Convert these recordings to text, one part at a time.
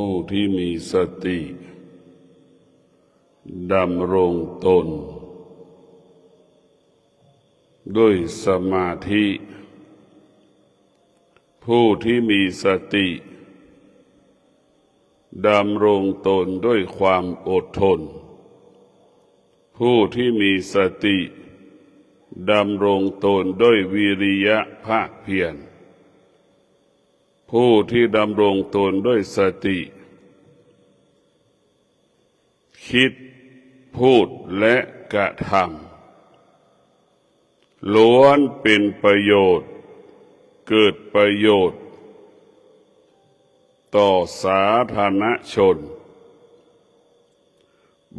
ผู้ที่มีสติดำรงตนด้วยสมาธิผู้ที่มีสติดำรงตนด้วยความอดทนผู้ที่มีสติดำรงตนด้วยวิริยะภาคเพียรผู้ที่ดำรงตนด้วยสติคิดพูดและกระทำล้วนเป็นประโยชน์เกิดประโยชน์ต่อสาธารณชน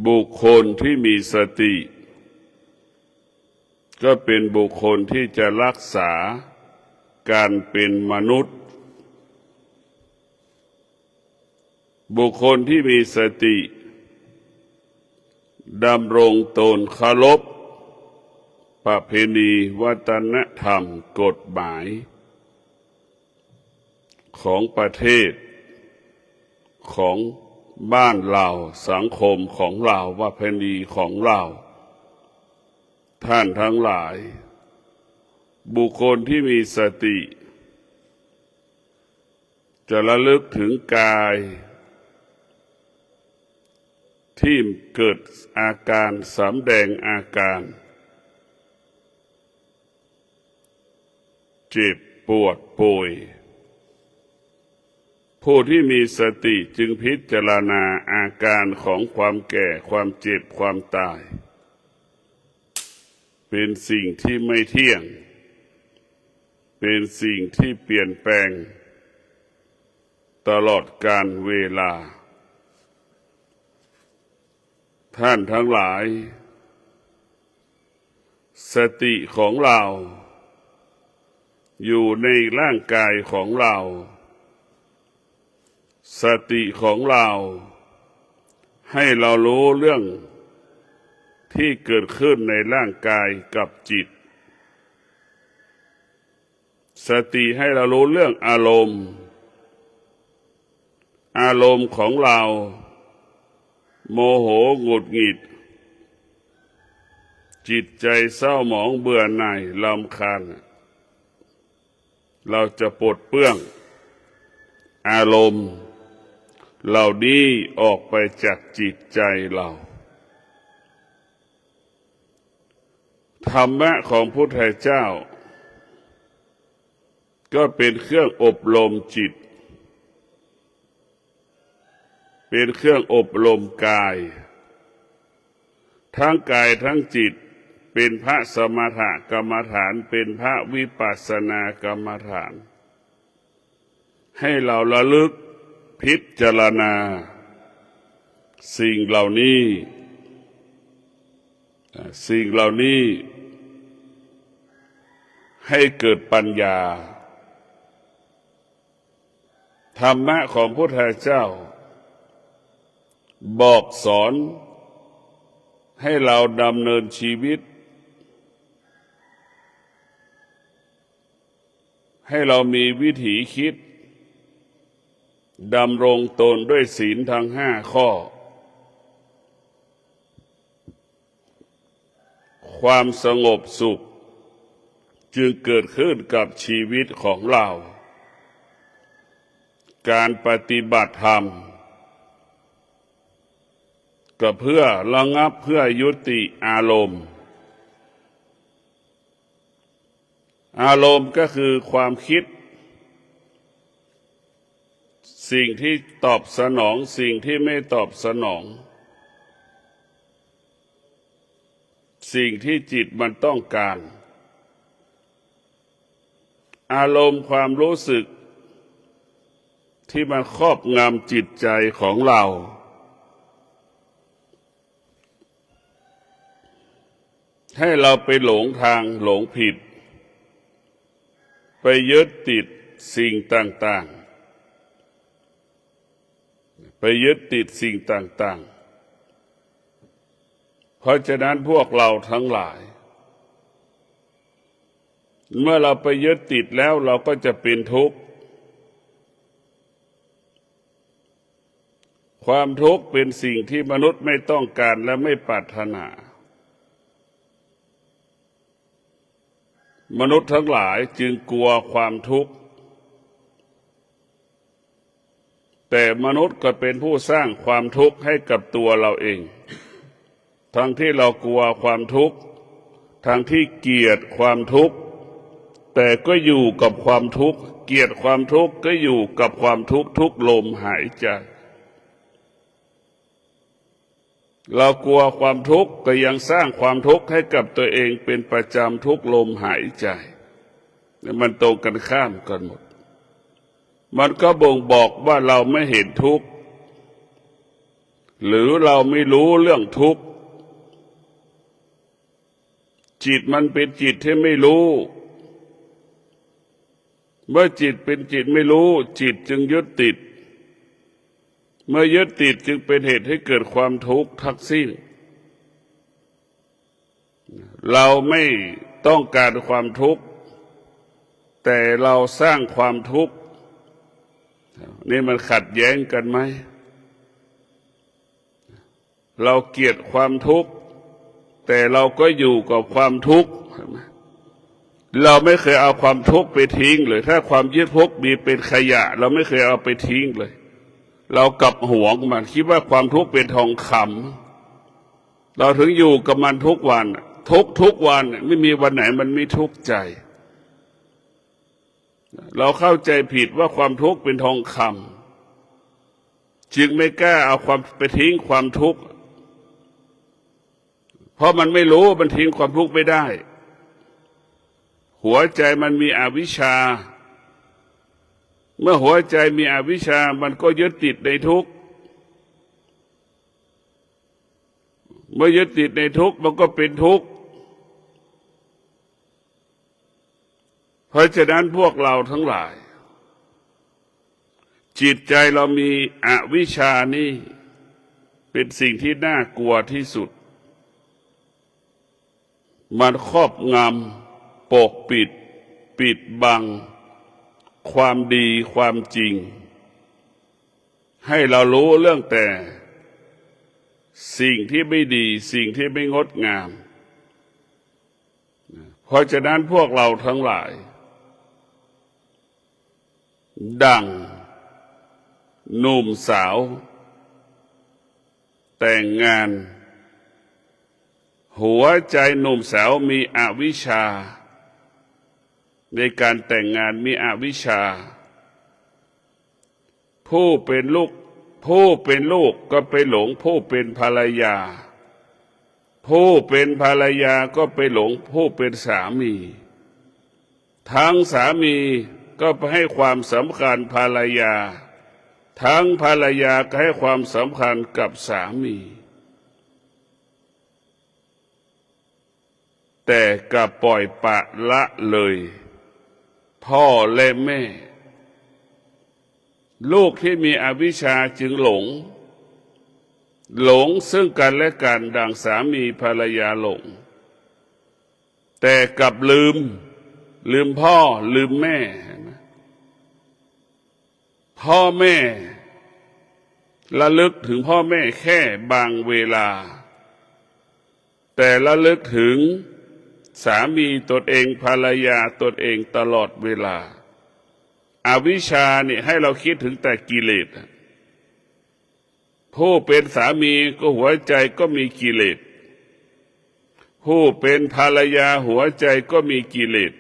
บุคคลที่มีสติก็เป็นบุคคลที่จะรักษาการเป็นมนุษย์บุคคลที่มีสติดำรงตนเคารพประเพณีวัฒนธรรมกฎหมายของประเทศของบ้านเราสังคมของเราประเพณีของเราท่านทั้งหลายบุคคลที่มีสติจะระลึกถึงกายที่เกิดอาการสำแดงอาการเจ็บปวดป่วยผู้ที่มีสติจึงพิจารณาอาการของความแก่ความเจ็บความตายเป็นสิ่งที่ไม่เที่ยงเป็นสิ่งที่เปลี่ยนแปลงตลอดกาลเวลาท่านทั้งหลายสติของเราอยู่ในร่างกายของเราสติของเราให้เรารู้เรื่องที่เกิดขึ้นในร่างกายกับจิตสติให้เรารู้เรื่องอารมณ์ของเราโมโหหงุดหงิดจิตใจเศร้าหมองเบื่อหน่ายรำคาญเราจะปลดเปลื้องอารมณ์เหล่านี้ออกไปจากจิตใจเราธรรมะของพุทธเจ้าก็เป็นเครื่องอบรมจิตเป็นเครื่องอบรมกายทั้งกายทั้งจิตเป็นพระสมถกรรมฐานเป็นพระวิปัสสนากรรมฐานให้เราระลึกพิจารณาสิ่งเหล่านี้ให้เกิดปัญญาธรรมะของพุทธเจ้าบอกสอนให้เราดำเนินชีวิตให้เรามีวิถีคิดดำรงตนด้วยศีลทั้ง5 ข้อความสงบสุขจึงเกิดขึ้นกับชีวิตของเราการปฏิบัติธรรมก็เพื่อระงับเพื่อยุติอารมณ์ก็คือความคิดสิ่งที่ตอบสนองสิ่งที่ไม่ตอบสนองสิ่งที่จิตมันต้องการอารมณ์ความรู้สึกที่มันครอบงำจิตใจของเราให้เราไปหลงทางหลงผิดไปยึดติดสิ่งต่างๆเพราะฉะนั้นพวกเราทั้งหลายเมื่อเราไปยึดติดแล้วเราก็จะเป็นทุกข์ ความทุกข์เป็นสิ่งที่มนุษย์ไม่ต้องการและไม่ปรารถนา มนุษย์ทั้งหลายจึงกลัวความทุกข์แต่มนุษย์ก็เป็นผู้สร้างความทุกข์ให้กับตัวเราเองทั้งที่เรากลัวความทุกข์ทั้งที่เกลียดความทุกข์แต่ก็อยู่กับความทุกข์เกลียดความทุกข์ก็อยู่กับความทุกข์ทุกลมหายใจเรากลัวความทุกข์ก็ยังสร้างความทุกข์ให้กับตัวเองเป็นประจำทุกลมหายใจมันตรงกันข้ามกันหมดมันก็บ่งบอกว่าเราไม่เห็นทุกข์หรือเราไม่รู้เรื่องทุกข์จิตมันเป็นจิตที่ไม่รู้เมื่อจิตเป็นจิตไม่รู้จิตจึงยึดติดเมื่อยึดติดจึงเป็นเหตุให้เกิดความทุกข์ทั้งสิ้นเราไม่ต้องการความทุกข์แต่เราสร้างความทุกข์นี่มันขัดแย้งกันไหมเราเกลียดความทุกข์แต่เราก็อยู่กับความทุกข์เราไม่เคยเอาความทุกข์ไปทิ้งเลยถ้าความยึดทุกข์มีเป็นขยะเราไม่เคยเอาไปทิ้งเลยเรากลับหวงมันคิดว่าความทุกข์เป็นทองคำเราถึงอยู่กับมันทุกวันทุกวันไม่มีวันไหนมันไม่ทุกข์ใจเราเข้าใจผิดว่าความทุกข์เป็นทองคำจึงไม่กล้าเอาความไปทิ้งความทุกข์เพราะมันไม่รู้มันทิ้งความทุกข์ไม่ได้หัวใจมันมีอวิชชาเมื่อหัวใจมีอวิชชามันก็ยึดติดในทุกข์เมื่อยึดติดในทุกข์มันก็เป็นทุกข์เพราะฉะนั้นพวกเราทั้งหลายจิตใจเรามีอวิชชานี่เป็นสิ่งที่น่ากลัวที่สุดมันครอบงำปกปิดบังความดีความจริงให้เรารู้เรื่องแต่สิ่งที่ไม่ดีสิ่งที่ไม่งดงามเพราะฉะนั้นพวกเราทั้งหลายดังหนุ่มสาวแต่งงานหัวใจหนุ่มสาวมีอวิชชาในการแต่งงานมีอวิชชาผู้เป็นลูกก็ไปหลงผู้เป็นภรรยาผู้เป็นภรรยาก็ไปหลงผู้เป็นสามีทั้งสามีก็ไปให้ความสำคัญภรรยาทั้งภรรยาก็ให้ความสำคัญกับสามีแต่กลับปล่อยปละละเลยพ่อและแม่ลูกที่มีอวิชชาจึงหลงซึ่งกันและกันดังสามีภรรยาหลงแต่กลับลืมพ่อลืมแม่พ่อแม่ระลึกถึงพ่อแม่แค่บางเวลาแต่ระลึกถึงสามีตนเองภรรยาตนเองตลอดเวลาอวิชชาเนี่ยให้เราคิดถึงแต่กิเลสผู้เป็นสามีก็หัวใจก็มีกิเลสผู้เป็นภรรยาหัวใจก็มีกิเลส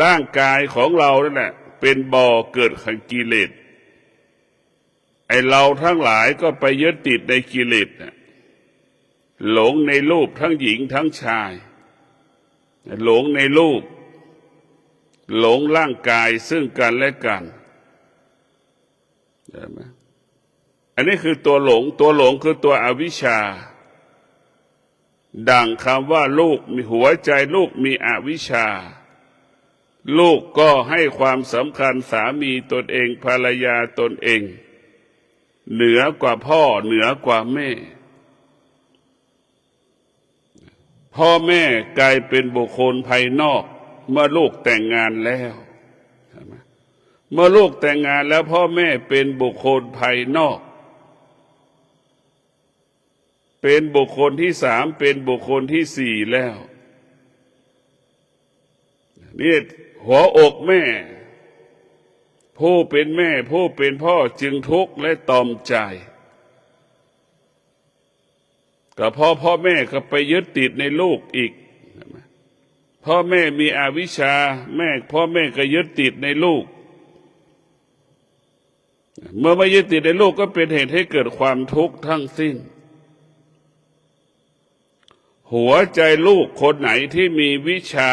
ร่างกายของเรานั่นแหละเป็นบ่อเกิดแห่งกิเลสไอเราทั้งหลายก็ไปยึดติดในกิเลสหลงในรูปทั้งหญิงทั้งชายหลงในรูปหลงร่างกายซึ่งกันและกันใช่ไหมอันนี้คือตัวหลงคือตัวอวิชชาดังคำว่าลูกมีหัวใจลูกมีอวิชชาลูกก็ให้ความสำคัญสามีตนเองภรรยาตนเองเหนือกว่าพ่อเหนือกว่าแม่พ่อแม่กลายเป็นบุคคลภายนอกเมื่อลูกแต่งงานแล้ว เมื่อลูกแต่งงานแล้วพ่อแม่เป็นบุคคลภายนอกเป็นบุคคลที่สามเป็นบุคคลที่สี่แล้วนี่หัวอกแม่ผู้เป็นแม่ผู้เป็นพ่อจึงทุกข์และตอมใจก็เพราะพ่อแม่ก็ไปยึดติดในลูกอีกพ่อแม่มีอวิชชาพ่อแม่ก็ยึดติดในลูกเมื่อมายึดติดในลูกก็เป็นเหตุให้เกิดความทุกข์ทั้งสิ้นหัวใจลูกคนไหนที่มีวิชา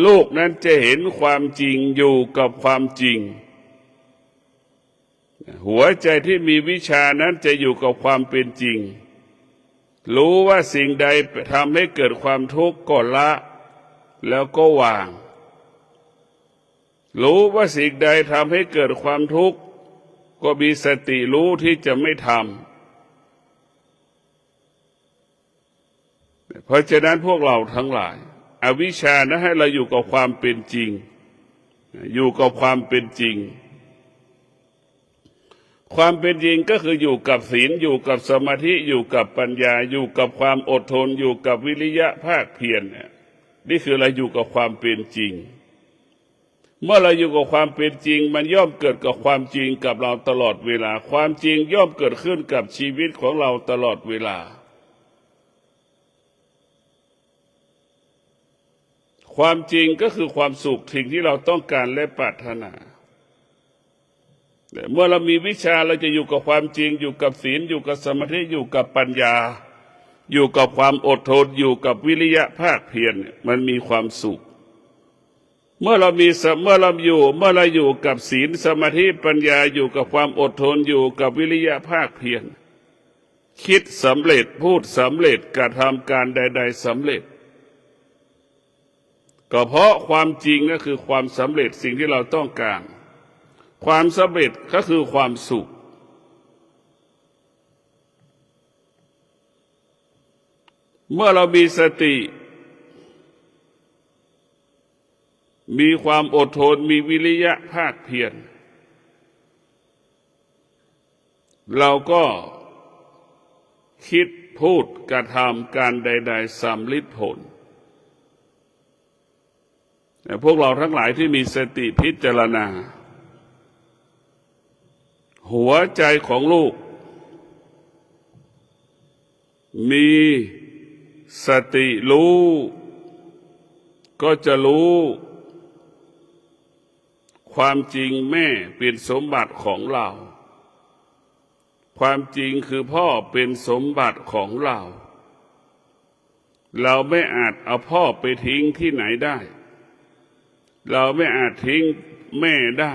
ลูกนั้นจะเห็นความจริงอยู่กับความจริงหัวใจที่มีวิชานั้นจะอยู่กับความเป็นจริงรู้ว่าสิ่งใดทำให้เกิดความทุกข์ก็ละแล้วก็วางรู้ว่าสิ่งใดทำให้เกิดความทุกข์ก็มีสติรู้ที่จะไม่ทำเพราะฉะนั้นพวกเราทั้งหลายอวิชชานะให้เราอยู่กับความเป็นจริงอยู่กับความเป็นจริงความเป็นจริงก็คืออยู่กับศีลอยู่กับสมาธิอยู่กับปัญญาอยู่กับความอดทนอยู่กับวิริยะภาคเพียรนี่คือเราอยู่กับความเป็นจริงเมื่อเราอยู่กับความเป็นจริงมันย่อมเกิดกับความจริงกับเราตลอดเวลาความจริงย่อมเกิดขึ้นกับชีวิตของเราตลอดเวลาความจริงก็คือความสุขสิ่งที่เราต้องการและปรารถนาเมื่อเรามีวิชาเราจะอยู่กับความจริงอยู่กับศีลอยู่กับสมาธิอยู่กับปัญญาอยู่กับความอดทนอยู่กับวิริยะภาคเพียรมันมีความสุขเมื่อเราอยู่กับศีลสมาธิปัญญาอยู่กับความอดทนอยู่กับวิริยะภาคเพียรคิดสำเร็จพูดสำเร็จกระทำการใดๆสำเร็จก็เพราะความจริงก็คือความสำเร็จสิ่งที่เราต้องการความสำเร็จก็คือความสุขเมื่อเรามีสติมีความอดทนมีวิริยะภาคเพียรเราก็คิดพูดกระทำการใดๆสำลิดผลแต่พวกเราทั้งหลายที่มีสติพิจารณาหัวใจของลูกมีสติรู้ก็จะรู้ความจริงแม่เป็นสมบัติของเราความจริงคือพ่อเป็นสมบัติของเราเราไม่อาจเอาพ่อไปทิ้งที่ไหนได้เราไม่อาจทิ้งแม่ได้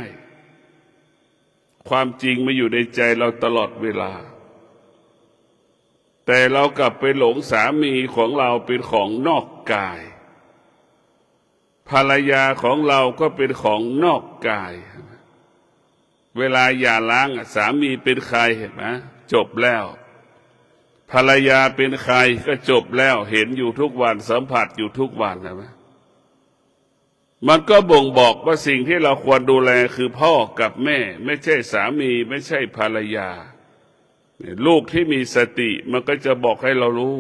ความจริงมาอยู่ในใจเราตลอดเวลาแต่เรากลับไปหลงสามีของเราเป็นของนอกกายภรรยาของเราก็เป็นของนอกกายเวลาหย่าร้างสามีเป็นใครเห็นไหมจบแล้วภรรยาเป็นใครก็จบแล้วเห็นอยู่ทุกวันสัมผัสอยู่ทุกวันนะมั้ยมันก็บ่งบอกว่าสิ่งที่เราควรดูแลคือพ่อกับแม่ไม่ใช่สามีไม่ใช่ภรรยาลูกที่มีสติมันก็จะบอกให้เรารู้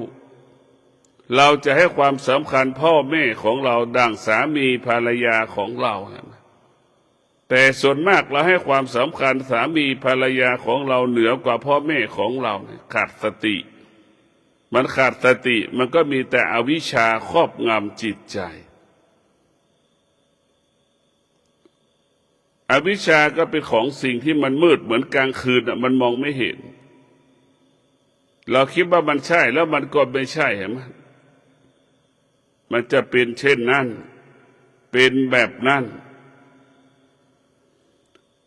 เราจะให้ความสำคัญพ่อแม่ของเราดังสามีภรรยาของเราแต่ส่วนมากเราให้ความสำคัญสามีภรรยาของเราเหนือกว่าพ่อแม่ของเราขาดสติมันขาดสติมันก็มีแต่อวิชชาครอบงำจิตใจอวิชชาก็เป็นของสิ่งที่มันมืดเหมือนกลางคืนมันมองไม่เห็นเราคิดว่ามันใช่แล้วมันก็ไม่ใช่เห็นไหมมันจะเป็นเช่นนั้นเป็นแบบนั้น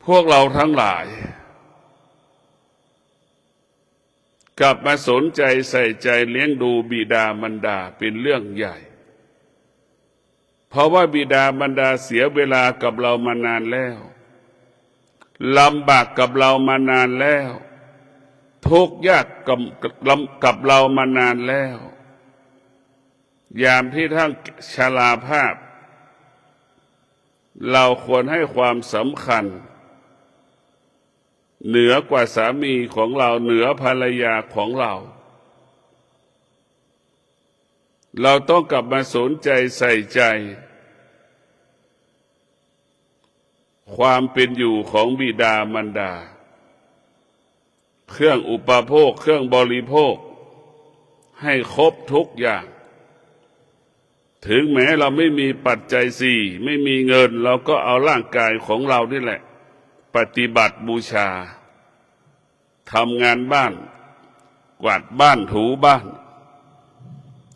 พวกเราทั้งหลายกลับมาสนใจใส่ใจเลี้ยงดูบิดามารดาเป็นเรื่องใหญ่เพราะว่าบิดามารดาเสียเวลากับเรามานานแล้วลำบากกับเรามานานแล้วทุกข์ยากกับเรามานานแล้วยามที่ท่านชราภาพ เราควรให้ความสำคัญเหนือกว่าสามีของเราเหนือภรรยาของเราเราต้องกลับมาสนใจใส่ใจความเป็นอยู่ของบิดามารดาเครื่องอุปโภคเครื่องบริโภคให้ครบทุกอย่างถึงแม้เราไม่มีปัจจัยสี่ไม่มีเงินเราก็เอาร่างกายของเรานี่แหละปฏิบัติบูชาทำงานบ้านกวาดบ้านถูบ้าน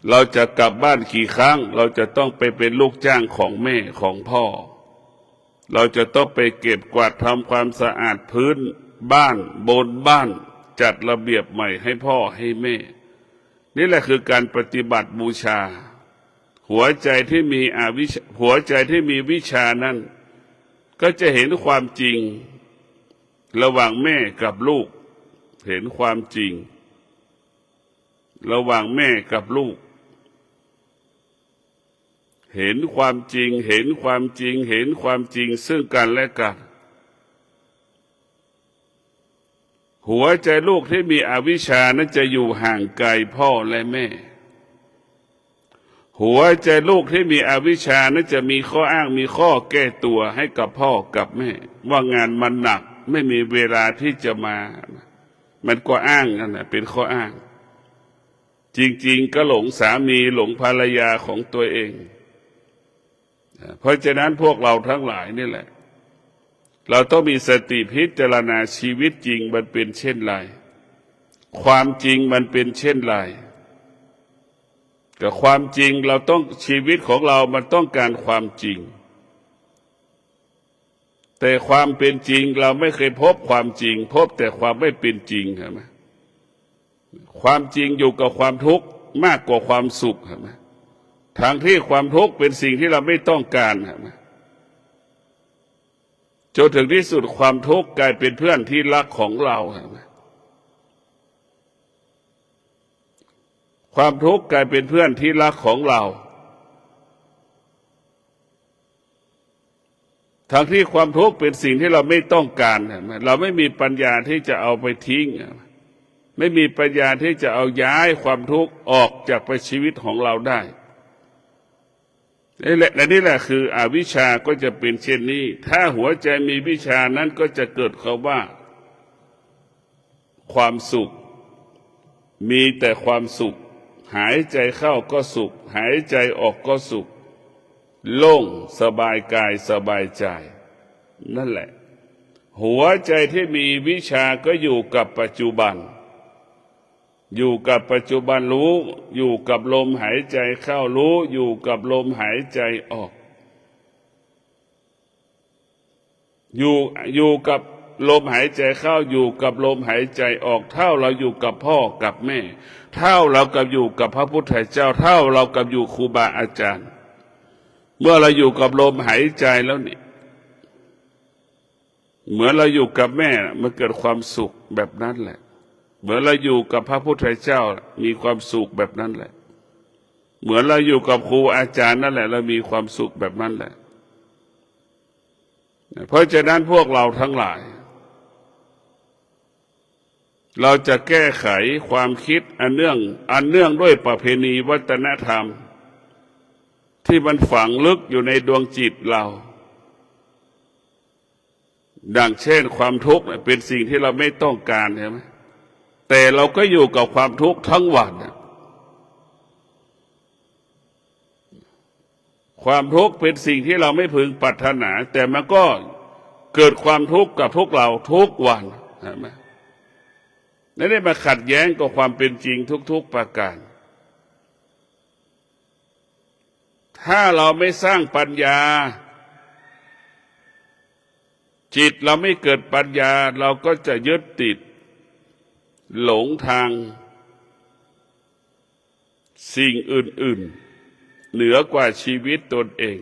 เราจะกลับบ้านกี่ครั้งเราจะต้องไปเป็นลูกจ้างของแม่ของพ่อเราจะต้องไปเก็บกวาดทำความสะอาดพื้นบ้านบนบ้านจัดระเบียบใหม่ให้พ่อให้แม่นี่แหละคือการปฏิบัติบูชาหัวใจที่มีวิชานั้นก็จะเห็นความจริงระหว่างแม่กับลูกเห็นความจริงระหว่างแม่กับลูกเห็นความจริงเห็นความจริงเห็นความจริงซึ่งกันและกันหัวใจลูกที่มีอวิชชานั้นจะอยู่ห่างไกลพ่อและแม่หัวใจลูกที่มีอวิชชานั้นจะมีข้ออ้างมีข้อแก้ตัวให้กับพ่อกับแม่ว่างานมันหนักไม่มีเวลาที่จะมามันก็อ้างนั่นแหละเป็นข้ออ้างจริงๆก็หลงสามีหลงภรรยาของตัวเองเพราะฉะนั้นพวกเราทั้งหลายนี่แหละเราต้องมีสติพิจารณาชีวิตจริงมันเป็นเช่นไรความจริงมันเป็นเช่นไรแต่ความจริงเราต้องชีวิตของเรามันต้องการความจริงแต่ความเป็นจริงเราไม่เคยพบความจริงพบแต่ความไม่เป็นจริงเห็นไหมความจริงอยู่กับความทุกข์มากกว่าความสุขเห็นไหมทางที่ความทุกข์เป็นสิ่งที่เราไม่ต้องการเห็นไหมจนถึงที่สุดความทุกข์กลายเป็นเพื่อนที่รักของเราเห็นไหมความทุกข์กลายเป็นเพื่อนที่รักของเราทั้งที่ความทุกข์เป็นสิ่งที่เราไม่ต้องการเราไม่มีปัญญาที่จะเอาไปทิ้งไม่มีปัญญาที่จะเอาย้ายความทุกข์ออกจากชีวิตของเราได้และนี่แหละคืออวิชชาก็จะเป็นเช่นนี้ถ้าหัวใจมีวิชานั้นก็จะเกิดคำว่าความสุขมีแต่ความสุขหายใจเข้าก็สุขหายใจออกก็สุขโล่งสบายกายสบายใจนั่นแหละหัวใจที่มีวิชาก็อยู่กับปัจจุบันอยู่กับปัจจุบันรู้อยู่กับลมหายใจเข้ารู้อยู่กับลมหายใจออกอยู่กับลมหายใจเข้าอยู่กับลมหายใจออกเท่าเราอยู่กับพ่อกับแม่เท่าเรากับอยู่กับพระพุทธเจ้าเท่าเรากับอยู่ครูบาอาจารย์เมื่อเราอยู่กับลมหายใจแล้วนี่เหมือนเราอยู่กับแม่มันเกิดความสุขแบบนั้นแหละเหมือนเราอยู่กับพระพุทธเจ้ามีความสุขแบบนั้นแหละเหมือนเราอยู่กับครูอาจารย์นั่นแหละเรามีความสุขแบบนั้นแหละเพราะฉะนั้นพวกเราทั้งหลายเราจะแก้ไขความคิดอันเนื่องด้วยประเพณีวัฒนธรรมที่มันฝังลึกอยู่ในดวงจิตเราดังเช่นความทุกข์เป็นสิ่งที่เราไม่ต้องการใช่ไหมแต่เราก็อยู่กับความทุกข์ทั้งวันความทุกข์เป็นสิ่งที่เราไม่พึงปรารถนาแต่มันก็เกิดความทุกข์กับพวกเราทุกวันใช่ไหมนั่นได้มาขัดแย้งกับความเป็นจริงทุกๆประการถ้าเราไม่สร้างปัญญาจิตเราไม่เกิดปัญญาเราก็จะยึดติดหลงทางสิ่งอื่นๆเหนือกว่าชีวิตตนเอง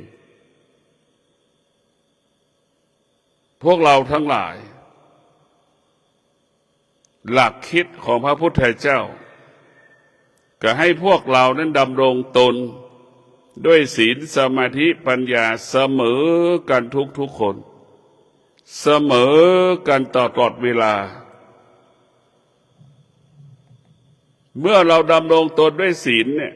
พวกเราทั้งหลายหลักคิดของพระพุทธเจ้าก็ให้พวกเรานั้นดำรงตน ด้วยศีลสมาธิปัญญาเสมอกันทุกคนเสมอกันตลอดเวลาเมื่อเราดำรงตนด้วยศีลเนี่ย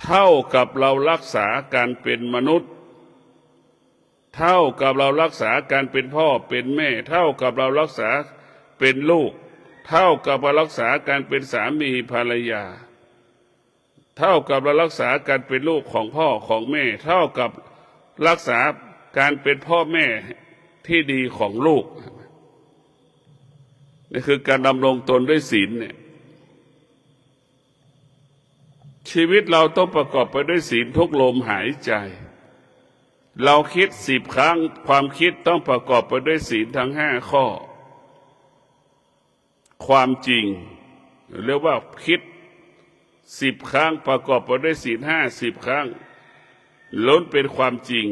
เท่ากับเรารักษาการเป็นมนุษย์เท่ากับเรารักษาการเป็นพ่อเป็นแม่เท่ากับเรารักษาเป็นลูกเท่ากับเรารักษาการเป็นสามีภรรยาเท่ากับเรารักษาการเป็นลูกของพ่อของแม่เท่ากับรักษาการเป็นพ่อแม่ที่ดีของลูกนี่คือการดำรงตนด้วยศีลเนี่ยชีวิตเราต้องประกอบไปด้วยศีลทุกลมหายใจเราคิด10 ครั้งความคิดต้องประกอบไปด้วยศีลทั้ง5 ข้อความจริงเรียกว่าคิด10 ครั้งประกอบไปด้วยศีล50 ครั้งล้นเป็นความจริง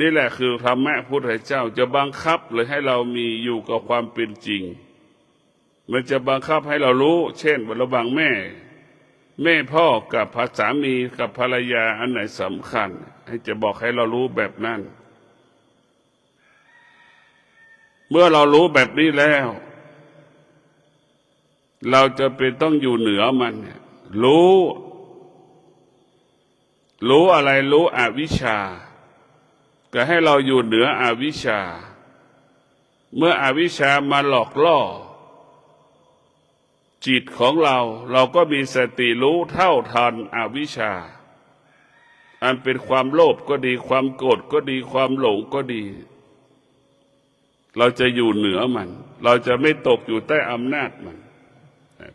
นี่แหละคือธรรมะพุทธเจ้าจะบังคับเลยให้เรามีอยู่กับความเป็นจริงมันจะบังคับให้เรารู้เช่นระหว่างแม่พ่อกับสามีกับภรรยาอันไหนสำคัญให้จะบอกให้เรารู้แบบนั้นเมื่อเรารู้แบบนี้แล้วเราจะเป็นต้องอยู่เหนือมันรู้อะไรรู้อวิชชาก็ให้เราอยู่เหนืออวิชชาเมื่ออวิชชามาหลอกล่อจิตของเราก็มีสติรู้เท่าทันอวิชชาอันเป็นความโลภก็ดีความโกรธก็ดีความหลงก็ดีเราจะอยู่เหนือมันเราจะไม่ตกอยู่ใต้อำนาจมัน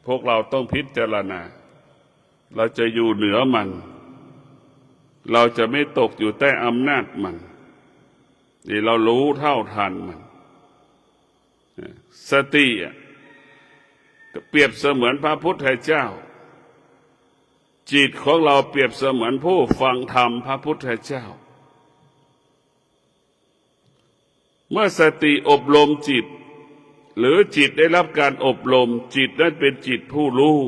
พวกเราต้องพิจารณาเราจะอยู่เหนือมันเราจะไม่ตกอยู่ใต้อำนาจมันนี่เรารู้เท่าทันมันสติเปรียบเสมือนพระพุทธเจ้าจิตของเราเปรียบเสมือนผู้ฟังธรรมพระพุทธเจ้าเมื่อสติอบรมจิตหรือจิตได้รับการอบรมจิตนั้นเป็นจิตผู้รู้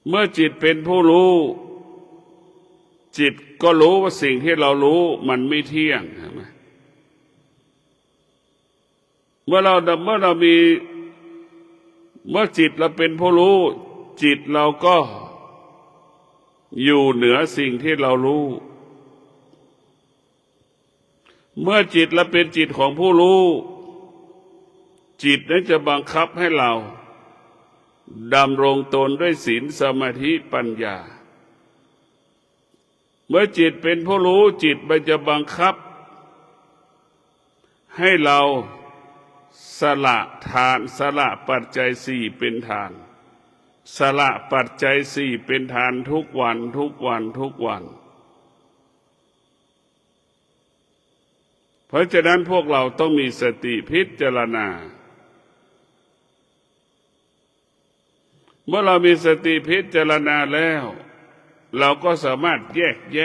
เมื่อจิตเป็นผู้รู้จิตก็รู้ว่าสิ่งที่เรารู้มันไม่เที่ยงใช่ไหมเมื่อจิตเราเป็นผู้รู้จิตเราก็อยู่เหนือสิ่งที่เรารู้เมื่อจิตเราเป็นจิตของผู้รู้จิตนั้นจะบังคับให้เราดำรงตนด้วยศีลสมาธิปัญญาเมื่อจิตเป็นผู้รู้จิตมันจะบังคับให้เราสละทานสละปัจจัย4เป็นทานสละปัจจัย4เป็นทานทุกวันเพราะฉะนั้นพวกเราต้องมีสติพิจารณาเมื่อเรามีสติพิจารณาแล้วเราก็สามารถแยกแ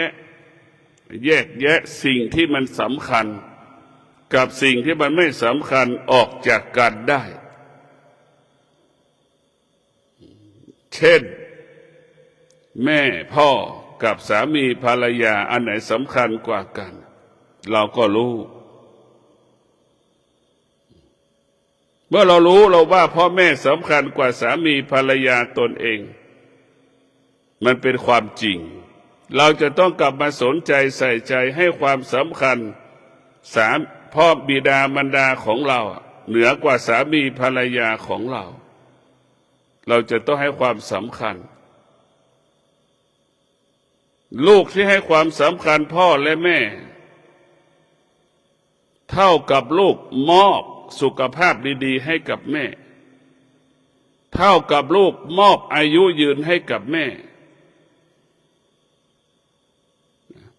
ยะสิ่งที่มันสำคัญกับสิ่งที่มันไม่สำคัญออกจากกันได้เช่นแม่พ่อกับสามีภรรยาอันไหนสำคัญกว่ากันเราก็รู้เมื่อเรารู้เราว่าพ่อแม่สำคัญกว่าสามีภรรยาตนเองมันเป็นความจริงเราจะต้องกลับมาสนใจใส่ใจให้ความสำคัญพ่อบิดามารดาของเราเหนือกว่าสามีภรรยาของเราจะต้องให้ความสำคัญลูกที่ให้ความสำคัญพ่อและแม่เท่ากับลูกมอบสุขภาพดีๆให้กับแม่เท่ากับลูกมอบอายุยืนให้กับแม่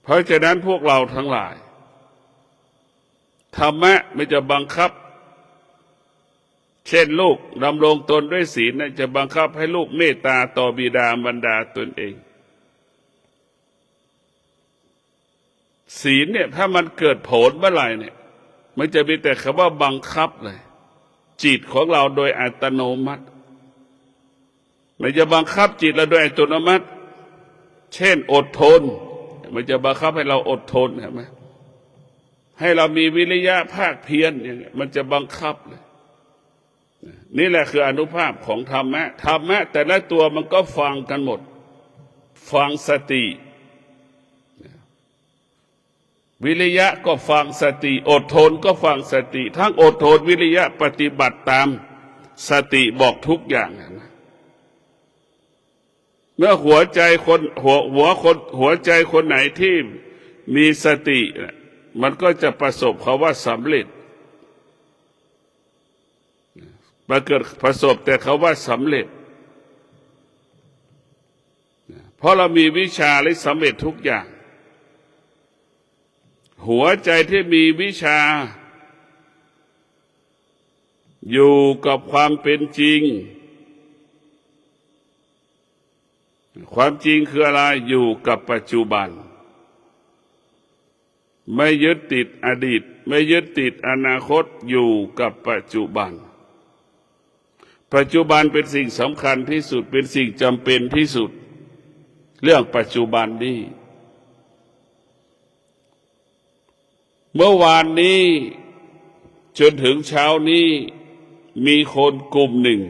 เพราะฉะนั้นพวกเราทั้งหลายธรรมะไม่จะบังคับเช่นลูกดำรงตนด้วยศีลจะบังคับให้ลูกเมตตาต่อบิดามารดาตนเองศีลเนี่ยถ้ามันเกิดผลเมื่อไหร่เนี่ยมันจะมีแต่คำว่าบังคับเลย จิตของเราโดยอัตโนมัติมันจะบังคับจิตเราโดยอัตโนมัติเช่นอดทนมันจะบังคับให้เราอดทนเห็นไหมให้เรามีวิริยะภาคเพียรอย่างเงี้ยมันจะบังคับเลยนี่แหละคืออานุภาพของธรรมะธรรมะแต่ละตัวมันก็ฟังกันหมดฟังสติวิริยะก็ฟังสติอดทนก็ฟังสติทั้งอดทนวิริยะปฏิบัติตามสติบอกทุกอย่างนะเมื่อหัวใจคนไหนที่มีสติมันก็จะประสบคำว่าสำเร็จมาเกิดประสบแต่คำว่าสำเร็จเพราะเรามีวิชาและสำเร็จทุกอย่างหัวใจที่มีวิชาอยู่กับความเป็นจริงความจริงคืออะไรอยู่กับปัจจุบันไม่ยึดติดอดีตไม่ยึดติดอนาคตอยู่กับปัจจุบันปัจจุบันเป็นสิ่งสำคัญที่สุดเป็นสิ่งจำเป็นที่สุดเรื่องปัจจุบันนี้เมื่อวานนี้จนถึงเช้านี้มีคนกลุ่มหนึ่ง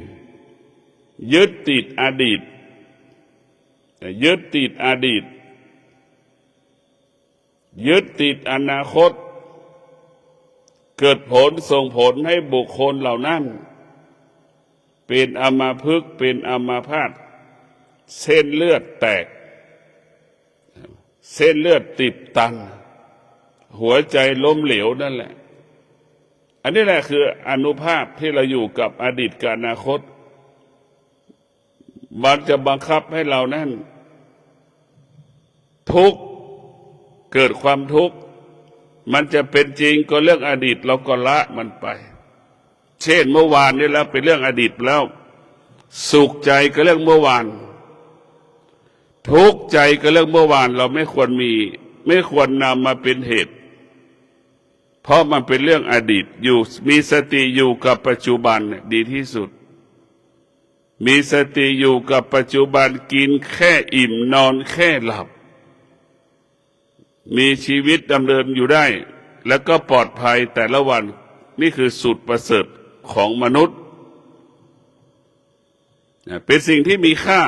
ยึดติดอดีตยึดติดอดีตยึดติดอนาคตเกิดผลส่งผลให้บุคคลเหล่านั้นเป็นอัมพฤกษ์เป็นอัมพาตเส้นเลือดแตกเส้นเลือดตีบตันหัวใจล้มเหลวนั่นแหละอันนี้แหละคืออานุภาพที่เราอยู่กับอดีตกับอนาคตมันจะบังคับให้เรานั่นทุกข์เกิดความทุกข์มันจะเป็นจริงก็เรื่องอดีตเราก็ละมันไปเช่นเมื่อวานนี่แล้วเป็นเรื่องอดีตแล้วสุขใจก็เรื่องเมื่อวานทุกข์ใจก็เรื่องเมื่อวานเราไม่ควรนำมาเป็นเหตุเพราะมันเป็นเรื่องอดีตอยู่มีสติอยู่กับปัจจุบันดีที่สุดมีสติอยู่กับปัจจุบันกินแค่อิ่มนอนแค่หลับมีชีวิตดำเนินอยู่ได้แล้วก็ปลอดภัยแต่ละวันนี่คือสุดประเสริฐของมนุษย์เป็นสิ่งที่มีค่า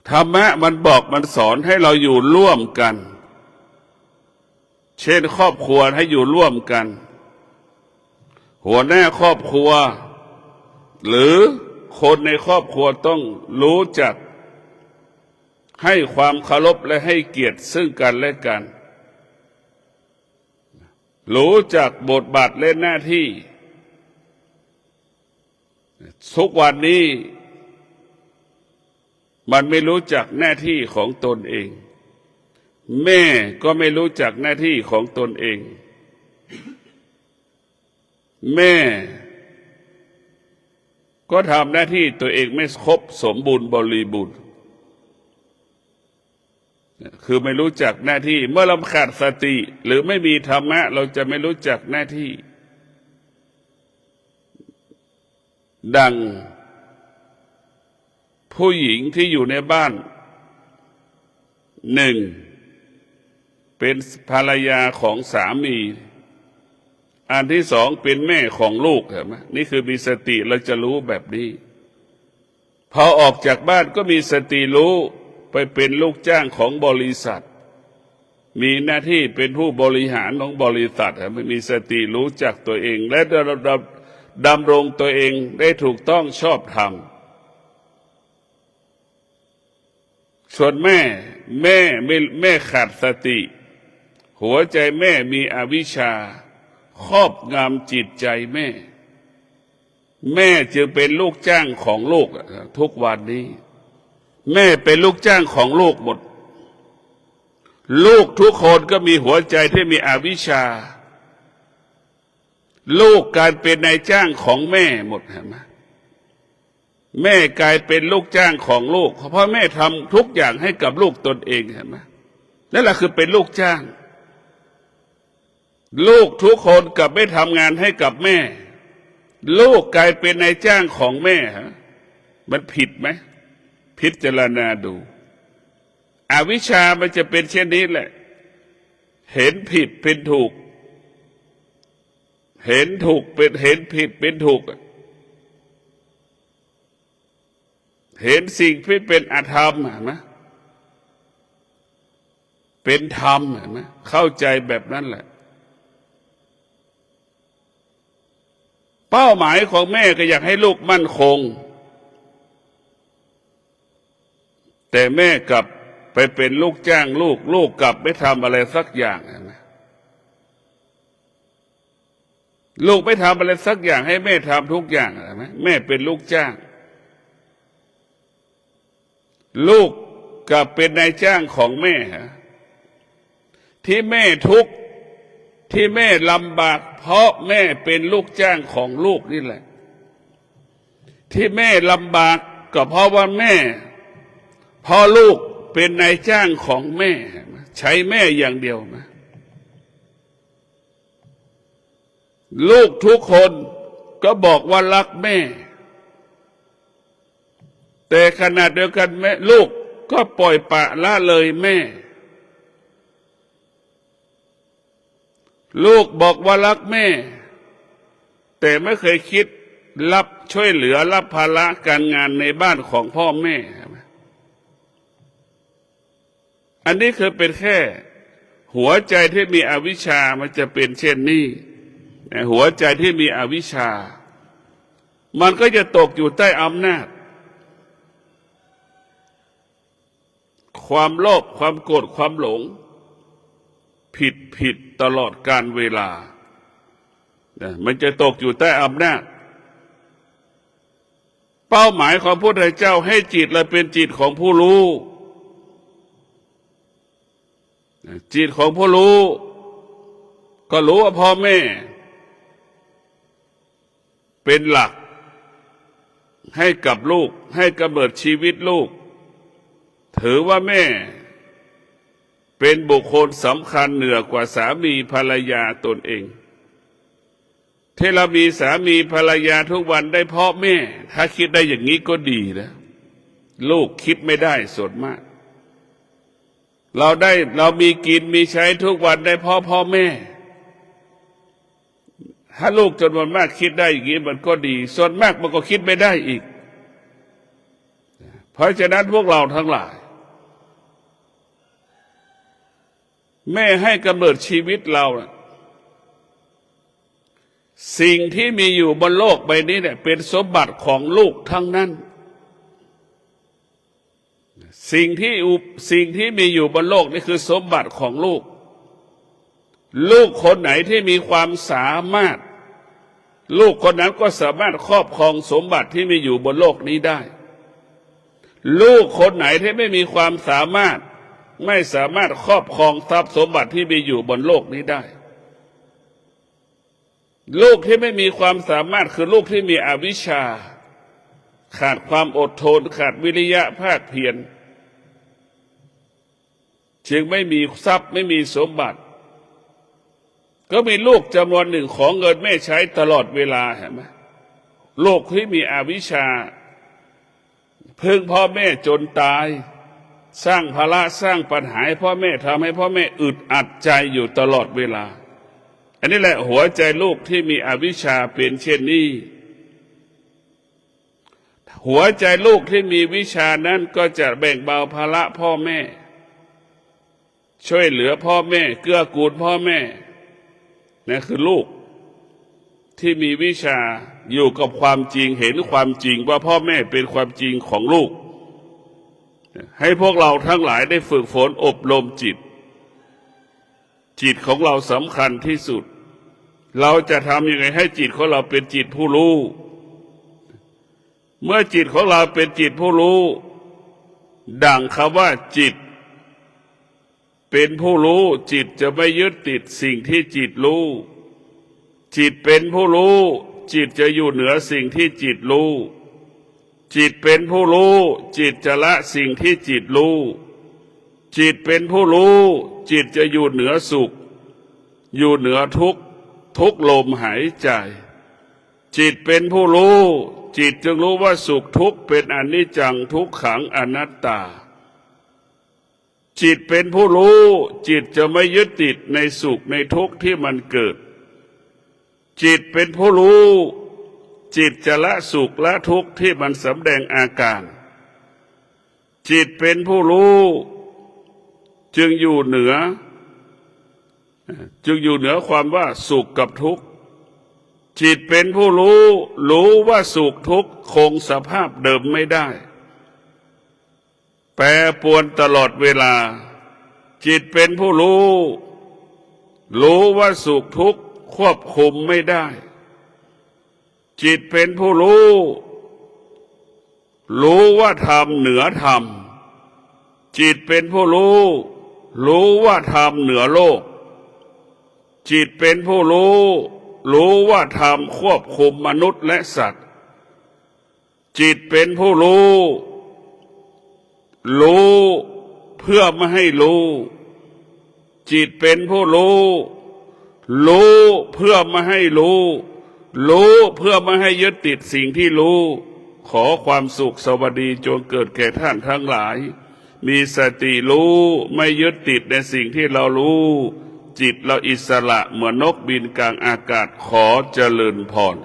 ธรรมะมันบอกมันสอนให้เราอยู่ร่วมกันเช่นครอบครัวให้อยู่ร่วมกันหัวหน้าครอบครัวหรือคนในครอบครัวต้องรู้จักให้ความเคารพและให้เกียรติซึ่งกันและกันรู้จักบทบาทและหน้าที่ทุกวันนี้มันไม่รู้จักหน้าที่ของตนเองแม่ก็ไม่รู้จักหน้าที่ของตนเองแม่ก็ทำหน้าที่ตัวเองไม่ครบสมบูรณ์บริบูรณ์คือไม่รู้จักหน้าที่เมื่อเราขาดสติหรือไม่มีธรรมะเราจะไม่รู้จักหน้าที่ดังผู้หญิงที่อยู่ในบ้านหนึ่งเป็นภรรยาของสามีอันที่สองเป็นแม่ของลูกเห็นไหมนี่คือมีสติเราจะรู้แบบนี้พอออกจากบ้านก็มีสติรู้ไปเป็นลูกจ้างของบริษัทมีหน้าที่เป็นผู้บริหารของบริษัทไม่มีสติรู้จักตัวเองและดำรงตัวเองได้ถูกต้องชอบธรรมส่วนแม่ขาดสติหัวใจแม่มีอวิชชาครอบงำจิตใจแม่จึงเป็นลูกจ้างของลูกทุกวันนี้แม่เป็นลูกจ้างของลูกหมดลูกทุกคนก็มีหัวใจที่มีอวิชชาลูกกลายเป็นนายจ้างของแม่หมดเห็นไหมแม่กลายเป็นลูกจ้างของลูกเพราะแม่ทำทุกอย่างให้กับลูกตนเองเห็นไหมนั่นแหละคือเป็นลูกจ้าง ลูกทุกคนกลับไม่ทำงานให้กับแม่ลูกกลายเป็นนายจ้างของแม่ฮะมันผิดไหมพิจารณาดูอวิชชามันจะเป็นเช่นนี้แหละเห็นผิดเป็นถูกเห็นถูกเป็นเห็นผิดเป็นถูกเห็นสิ่งที่เป็นอธรรมเห็นไหมเป็นธรรมเห็นไหมเข้าใจแบบนั้นแหละเป้าหมายของแม่ก็อยากให้ลูกมั่นคงแต่แม่กลับไปเป็นลูกจ้างลูกกลับไม่ทำอะไรสักอย่างเห็นไหมลูกไม่ทำอะไรสักอย่างให้แม่ทำทุกอย่างเห็นไหมแม่เป็นลูกจ้างลูกกลับเป็นนายจ้างของแม่ที่แม่ทุกข์ที่แม่ลำบากเพราะแม่เป็นลูกจ้างของลูกนี่แหละที่แม่ลำบากก็เพราะว่าแม่พอลูกเป็นนายจ้างของแม่ใช้แม่อย่างเดียวนะลูกทุกคนก็บอกว่ารักแม่แต่ขณะเดียวกันแม่ลูกก็ปล่อยปละละเลยแม่ลูกบอกว่ารักแม่แต่ไม่เคยคิดรับช่วยเหลือรับภาระการงานในบ้านของพ่อแม่อันนี้คือเป็นแค่หัวใจที่มีอวิชชามันจะเป็นเช่นนี้หัวใจที่มีอวิชชามันก็จะตกอยู่ใต้อำนาจความโลภความโกรธความหลงผิดตลอดการเวลามันจะตกอยู่ใต้อำนาจเป้าหมายของพระพุทธเจ้าให้จิตเราเป็นจิตของผู้รู้จิตของผู้รู้ก็รู้ว่าพ่อแม่เป็นหลักให้กับลูกให้กำเนิดชีวิตลูกถือว่าแม่เป็นบุคคลสำคัญเหนือกว่าสามีภรรยาตนเองที่เรามีสามีภรรยาทุกวันได้เพราะแม่ถ้าคิดได้อย่างนี้ก็ดีนะลูกคิดไม่ได้ส่วนมากเรามีกินมีใช้ทุกวันได้เพราะพ่อแม่ถ้าลูกจำนวนมากคิดได้อย่างนี้มันก็ดีส่วนมากมันก็คิดไม่ได้อีกเพราะฉะนั้นพวกเราทั้งหลายแม่ให้กำเนิดชีวิตเราสิ่งที่มีอยู่บนโลกใบนี้เนี่ยเป็นสมบัติของลูกทั้งนั้นสิ่งที่มีอยู่บนโลกนี่คือสมบัติของลูกคนไหนที่มีความสามารถลูกคนนั้นก็สามารถครอบครองสมบัติที่มีอยู่บนโลกนี้ได้ลูกคนไหนที่ไม่มีความสามารถไม่สามารถครอบครองทรัพย์สมบัติที่มีอยู่บนโลกนี้ได้ลูกที่ไม่มีความสามารถคือลูกที่มีอวิชชาขาดความอดทนขาดวิริยะภาคเพียรจึงไม่มีทรัพย์ไม่มีสมบัติก็มีลูกจำนวนหนึ่งของเงินแม่ใช้ตลอดเวลาเห็นไหมลูกที่มีอวิชชาพึ่งพ่อแม่จนตายสร้างภาระสร้างปัญหาให้พ่อแม่ทำให้พ่อแม่อึดอัดใจอยู่ตลอดเวลาอันนี้แหละหัวใจลูกที่มีอวิชชาเป็นเช่นนี้หัวใจลูกที่มีวิชานั้นก็จะแบ่งเบาภาระพ่อแม่ช่วยเหลือพ่อแม่เกื้อกูลพ่อแม่นั่นคือลูกที่มีวิชาอยู่กับความจริงเห็นความจริงว่าพ่อแม่เป็นความจริงของลูกให้พวกเราทั้งหลายได้ฝึกฝนอบรมจิตของเราสำคัญที่สุดเราจะทำยังไงให้จิตของเราเป็นจิตผู้รู้เมื่อจิตของเราเป็นจิตผู้รู้ดังคำว่าจิตเป็นผู้รู้จิตจะไม่ยึดติดสิ่งที่จิตรู้จิตเป็นผู้รู้จิตจะอยู่เหนือสิ่งที่จิตรู้จิตเป็นผู้รู้จิตจะละสิ่งที่จิตรู้จิตเป็นผู้รู้จิตจะอยู่เหนือสุข อยู่เหนือทุกลมหายใจจิตเป็นผู้รู้จิตจึงรู้ว่าสุขทุกข์เป็นอนิจจังทุกขังอนัตตาจิตเป็นผู้รู้จิตจะไม่ยึดติดในสุขในทุกข์ที่มันเกิดจิตเป็นผู้รู้จิตจะละสุขละทุกข์ที่มันสำแดงอาการจิตเป็นผู้รู้จึงอยู่เหนือความว่าสุขกับทุกข์จิตเป็นผู้รู้ว่าสุขทุกข์คงสภาพเดิมไม่ได้แปรปรวนตลอดเวลาจิตเป็นผู้รู้ว่าสุขทุกข์ควบคุมไม่ได้จิตเป็นผู้รู้ว่าธรรมเหนือธรรมจิตเป็นผู้รู้ว่าธรรมเหนือโลกจิตเป็นผู้รู้ว่าธรรมควบคุมมนุษย์และสัตว์จิตเป็นผู้รู้เพื่อไม่ให้รู้จิตเป็นผู้รู้เพื่อไม่ให้รู้เพื่อไม่ให้ยึดติดสิ่งที่รู้ขอความสุขสวัสดีจงเกิดแก่ท่านทั้งหลายมีสติรู้ไม่ยึดติดในสิ่งที่เรารู้จิตเราอิสระเหมือนนกบินกลางอากาศขอเจริญพร